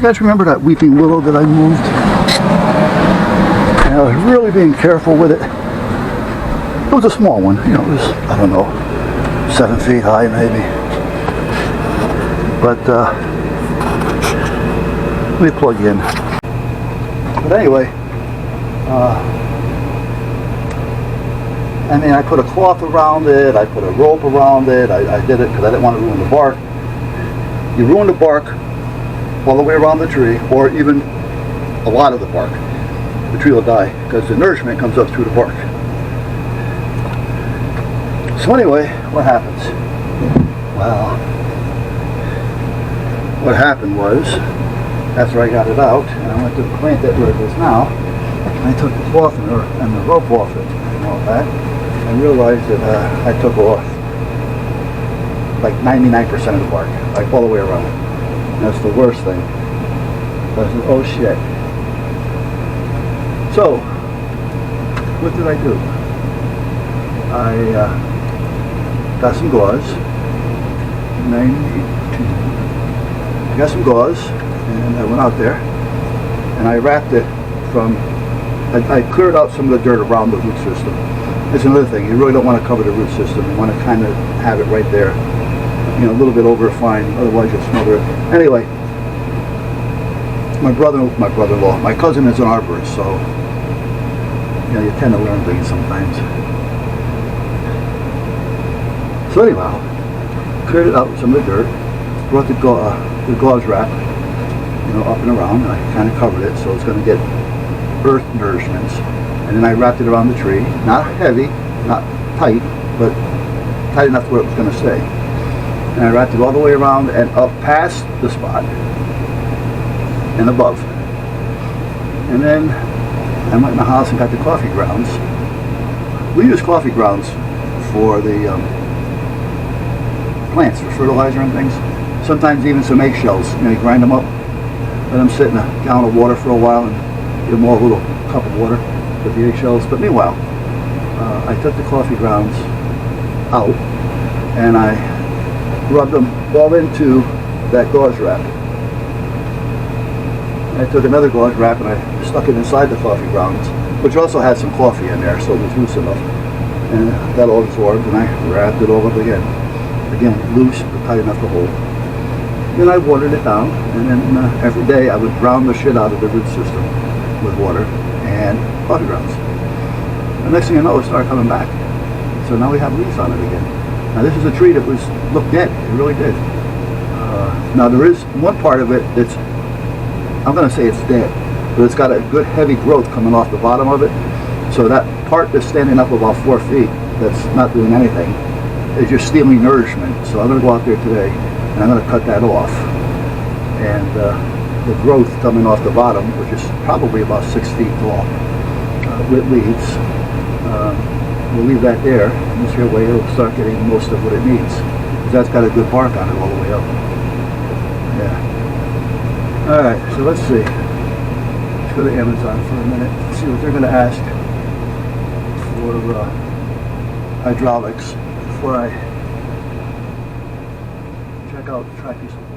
You guys remember that weeping willow that I moved? And I was really being careful with it. It was a small one, you know, it was, I don't know, 7 feet high maybe. But, let me plug in. But anyway, I mean, I put a cloth around it, I put a rope around it, I did it because I didn't want to ruin the bark. You ruin the bark all the way around the tree, or even a lot of the bark. The tree will die because the nourishment comes up through the bark. So anyway, what happens? Well, what happened was, after I got it out, and I went to plant it where it is now, I took the cloth and the rope off it and all that, and realized that I took off like 99% of the bark, like all the way around. And that's the worst thing. So I said, oh shit. So, what did I do? I got some gauze. I got some gauze, and I went out there, and I wrapped it from, I cleared out some of the dirt around the root system. That's another thing, you really don't want to cover the root system. You want to kind of have it right there, you know, a little bit over fine, otherwise you'll smother it. Anyway, my brother-in-law, my cousin is an arborist, so, you know, you tend to learn things sometimes. So anyhow, cleared it out with some of the dirt, brought the gauze wrap, you know, up and around, and I kind of covered it so it's going to get earth nourishments. And then I wrapped it around the tree, not heavy, not tight, but tight enough where it was going to stay. And I wrapped it all the way around and up past the spot and above. And then I went in the house and got the coffee grounds. We use coffee grounds for the plants, for fertilizer and things. Sometimes even some eggshells. You know, you grind them up, let them sit in a gallon of water for a while, and give them all a little cup of water with the eggshells. But meanwhile, I took the coffee grounds out and I rubbed them all into that gauze wrap. I took another gauze wrap and I stuck it inside the coffee grounds, which also had some coffee in there, so it was loose enough. And that all absorbed, and I wrapped it all up again. Again, loose, but tight enough to hold. Then I watered it down, and then every day I would drown the shit out of the root system with water and coffee grounds. The next thing you know, it started coming back. So now we have leaves on it again. Now this is a tree that looked dead. It really did. Now there is one part of it that's, I'm going to say it's dead, but it's got a good heavy growth coming off the bottom of it. So that part that's standing up about 4 feet, that's not doing anything, is just stealing nourishment. So I'm going to go out there today and I'm going to cut that off. And the growth coming off the bottom, which is probably about 6 feet tall, with leaves, we'll leave that there. And this here way it'll start getting most of what it needs. Because that's got a good bark on it all the way up. Yeah. Alright, so let's see. Let's go to Amazon for a minute. See what they're going to ask for hydraulics before I check out the tripod.